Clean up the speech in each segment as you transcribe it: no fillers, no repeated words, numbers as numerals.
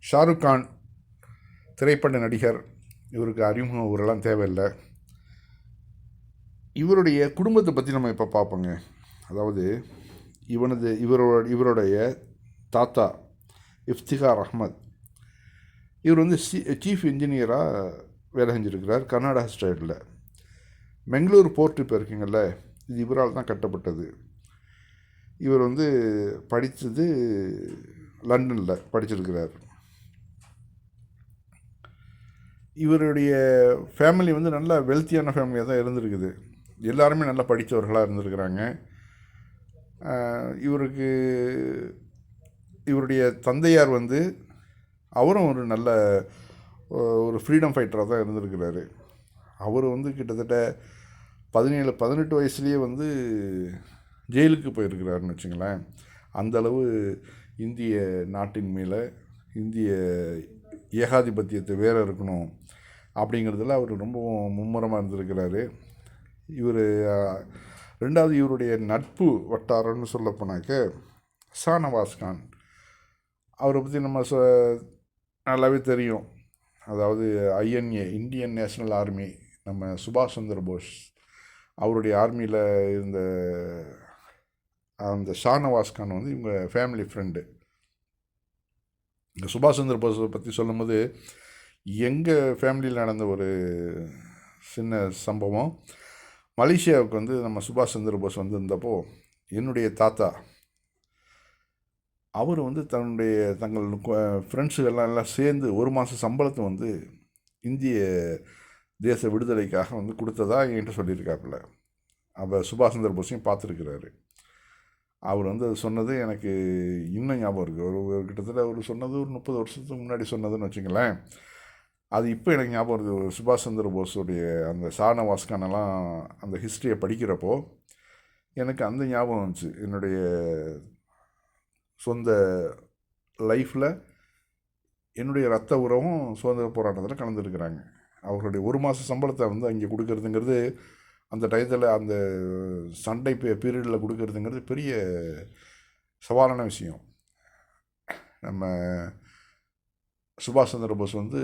ஷாருக் கான் திரைப்பட நடிகர். இவருக்கு அறிமுகம் ஊரெல்லாம் தேவையில்லை. இவருடைய குடும்பத்தை பற்றி நம்ம இப்போ பார்ப்போங்க. அதாவது இவருடைய தாத்தா இஃப்திகார் அஹ்மத். இவர் வந்து சீஃப் இன்ஜினியராக வேலை செஞ்சுருக்கிறார் கர்நாடகா ஸ்டேட்டில். பெங்களூர் போர்ட் இப்போ இருக்குங்கள்ல, இது இவரால் தான் கட்டப்பட்டது. இவர் வந்து படித்தது லண்டனில் படிச்சிருக்கிறார். இவருடைய ஃபேமிலி வந்து நல்லா வெல்த்தியான ஃபேமிலியாக தான் இருந்திருக்குது. எல்லாருமே நல்லா படித்தவர்களாக இருந்திருக்கிறாங்க. இவருடைய தந்தையார் வந்து அவரும் ஒரு நல்ல ஒரு ஃப்ரீடம் ஃபைட்டராக தான் இருந்திருக்கிறாரு. அவர் வந்து கிட்டத்தட்ட 17-18 வயசுலேயே வந்து ஜெயிலுக்கு போயிருக்கிறாருன்னு வச்சுங்களேன். அந்தளவு இந்திய நாட்டின் மேலே இந்திய ஏகாதிபத்தியத்தை வேற இருக்கணும் அப்படிங்கிறதுல அவர் ரொம்ப மும்முரமாக இருந்திருக்கிறாரு. ரெண்டாவது இவருடைய நட்பு வட்டாரம்னு சொல்லப்போனாக்க ஷானவாஸ் கான். அவரை பற்றி நம்ம நல்லாவே தெரியும். அதாவது ஐஎன்ஏ, இந்தியன் நேஷ்னல் ஆர்மி, நம்ம சுபாஷ் சந்திர போஸ் அவருடைய ஆர்மியில் இருந்த அந்த ஷானவாஸ் கான் வந்து இவங்க ஃபேமிலி ஃப்ரெண்டு. இந்த சுபாஷ் சந்திர போஸை பற்றி சொல்லும்போது எங்கள் ஃபேமிலியில் நடந்த ஒரு சின்ன சம்பவம். மலேசியாவுக்கு வந்து நம்ம சுபாஷ் சந்திர போஸ் வந்திருந்தப்போ என்னுடைய தாத்தா அவர் வந்து தங்கள் ஃப்ரெண்ட்ஸுகள்லாம் சேர்ந்து ஒரு மாத சம்பளத்தை வந்து இந்திய தேச விடுதலைக்காக வந்து கொடுத்ததா என்கிட்ட சொல்லியிருக்காப்புல. அவர் சுபாஷ் சந்திர போஸையும் பார்த்துருக்கிறாரு. அவர் வந்து அது சொன்னது எனக்கு இன்னும் ஞாபகம் இருக்குது. ஒரு கிட்டத்தட்ட அவர் சொன்னது ஒரு 30 வருஷத்துக்கு முன்னாடி சொன்னதுன்னு வச்சுங்களேன். அது இப்போ எனக்கு ஞாபகம் இருக்குது. சுபாஷ் சந்திர போஸுடைய அந்த ஷானவாஸ் கானெல்லாம் அந்த ஹிஸ்ட்ரியை படிக்கிறப்போ எனக்கு அந்த ஞாபகம் வந்துச்சு. என்னுடைய சொந்த லைஃப்பில் என்னுடைய ரத்த உறவும் சுதந்திர போராட்டத்தில் கலந்துருக்கிறாங்க. அவர்களுடைய ஒரு மாத சம்பளத்தை வந்து அங்கே கொடுக்கறதுங்கிறது, அந்த டயத்தில் அந்த சண்டை பீரியடில் கொடுக்கறதுங்கிறது பெரிய சவாலான விஷயம். நம்ம சுபாஷ் சந்திர போஸ் வந்து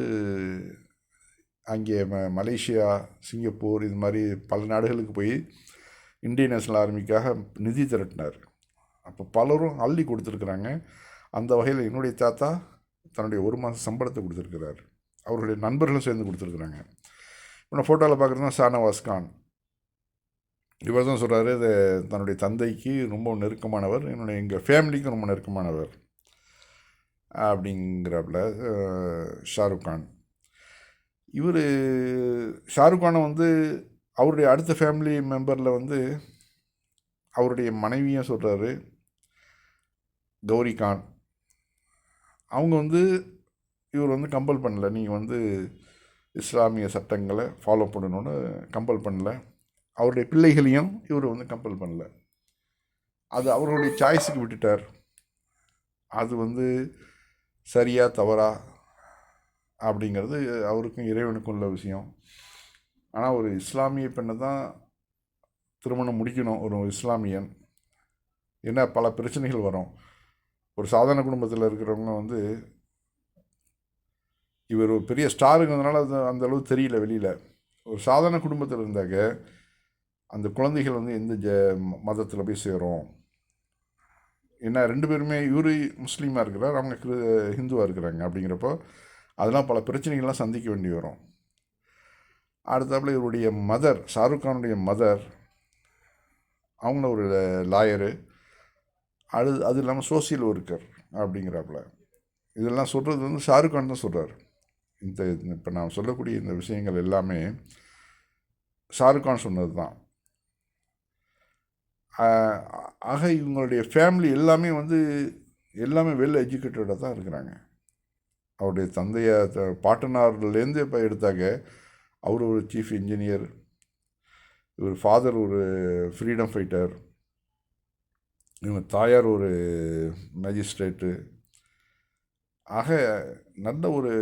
அங்கே மலேசியா, சிங்கப்பூர் இது மாதிரி பல நாடுகளுக்கு போய் இந்தியன் நேஷனல் ஆர்மிக்காக நிதி திரட்டினார். அப்போ பலரும் அள்ளி கொடுத்துருக்குறாங்க. அந்த வகையில் என்னுடைய தாத்தா தன்னுடைய ஒரு மாத சம்பளத்தை கொடுத்துருக்கிறார். அவருடைய நண்பர்களும் சேர்ந்து கொடுத்துருக்குறாங்க. இப்போ நான் ஃபோட்டோவில் பார்க்குறதுனா ஷானவாஸ் கான். இவர் தான் சொல்கிறாரு, இது தன்னுடைய தந்தைக்கு ரொம்ப நெருக்கமானவர், எங்கள் ஃபேமிலிக்கும் ரொம்ப நெருக்கமானவர் அப்படிங்கிறாப்புல ஷாருக் கான். ஷாருக் கானை வந்து அவருடைய அடுத்த ஃபேமிலி மெம்பரில் வந்து அவருடைய மனைவியும் சொல்கிறாரு, கௌரி கான். அவங்க வந்து இவர் வந்து கம்பல் பண்ணல, நீங்கள் வந்து இஸ்லாமிய சட்டங்களை ஃபாலோ பண்ணணுன்னு கம்பல் பண்ணல. அவருடைய பிள்ளைகளையும் இவர் வந்து கம்பல் பண்ணல. அது அவர்களுடைய சாய்ஸுக்கு விட்டுட்டார். அது வந்து சரியா தவறா அப்படிங்கிறது அவருக்கும் இறைவனுக்கும் உள்ள விஷயம். ஆனால் ஒரு இஸ்லாமிய பெண்ணை தான் திருமணம் முடிக்கணும் ஒரு இஸ்லாமியன். ஏன்னா பல பிரச்சனைகள் வரும். ஒரு சாதாரண குடும்பத்தில் இருக்கிறவங்க வந்து இவர் ஒரு பெரிய ஸ்டாருங்கிறதுனால அது அந்தளவு தெரியல வெளியில். ஒரு சாதாரண குடும்பத்தில் இருந்தாக்க அந்த குழந்தைகள் வந்து எந்த மதத்தில் போய் சேரும். ஏன்னா 2 பேருமே இவர் முஸ்லீமாக இருக்கிறார், அவங்க ஹிந்துவாக இருக்கிறாங்க. அப்படிங்கிறப்போ அதெல்லாம் பல பிரச்சனைகள்லாம் சந்திக்க வேண்டி வரும். அடுத்தாப்புல இவருடைய மதர், ஷாருக் கானுடைய மதர், அவங்கள ஒரு லாயரு, அது இல்லாமல் சோசியல் ஒர்க்கர் அப்படிங்கிறாப்புல. இதெல்லாம் சொல்கிறது வந்து ஷாருக் கான் தான் சொல்கிறார். இப்போ நான் சொல்லக்கூடிய இந்த விஷயங்கள் எல்லாமே ஷாருக் கான் சொன்னது தான். ஆக இவங்களுடைய ஃபேமிலி எல்லாமே வெல் எஜுகேட்டடாக தான் இருக்கிறாங்க. அவருடைய பாட்டனார்லேருந்து இப்போ எடுத்தாங்க, அவர் ஒரு சீஃப் இன்ஜினியர், இவர் ஃபாதர் ஒரு ஃப்ரீடம் ஃபைட்டர், இவங்க தாயார் ஒரு மேஜிஸ்ட்ரேட்டு. ஆக நல்ல ஒரு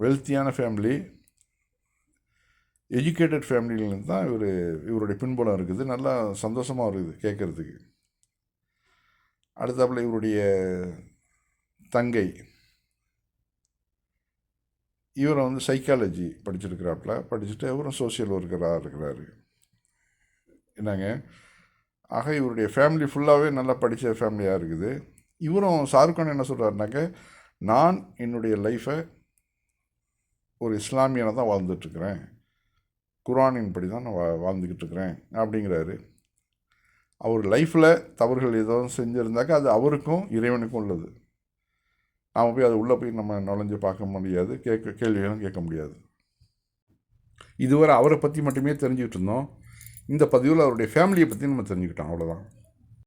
வெல்த்தியான ஃபேமிலி, எஜுகேட்டட் ஃபேமிலியிலேருந்து தான் இவருடைய பின்புலம் இருக்குது. நல்லா சந்தோஷமாக இருக்குது கேட்குறதுக்கு. அடுத்தாப்புல இவருடைய தங்கை இவரை வந்து சைக்காலஜி படிச்சிருக்கிறாப்புல, படிச்சுட்டு இவரும் சோஷியல் ஒர்க்கராக இருக்கிறாரு. என்னங்க, ஆக இவருடைய ஃபேமிலி ஃபுல்லாகவே நல்லா படித்த ஃபேமிலியாக இருக்குது. இவரும் ஷாருக்கான் என்ன சொல்கிறாருனாக்க, நான் என்னுடைய லைஃப்பை ஒரு இஸ்லாமியனை தான் வாழ்ந்துட்டுருக்கிறேன், குர்ஆனின் படி தான் நான் வாழ்ந்துக்கிட்டு இருக்கிறேன் அப்படிங்கிறாரு. அவர் லைஃப்பில் தவறுகள் எதுவும் செஞ்சுருந்தாக்கா அது அவருக்கும் இறைவனுக்கும் உள்ளது. நாம் போய் அது உள்ளே போய் நம்ம நுழைஞ்சு பார்க்க முடியாது, கேள்விகளும் கேட்க முடியாது. இதுவரை அவரை பற்றி மட்டுமே தெரிஞ்சுக்கிட்டு இருந்தோம். இந்த பதிவில் அவருடைய ஃபேமிலியை பற்றி நம்ம தெரிஞ்சுக்கிட்டோம். அவ்வளோதான்.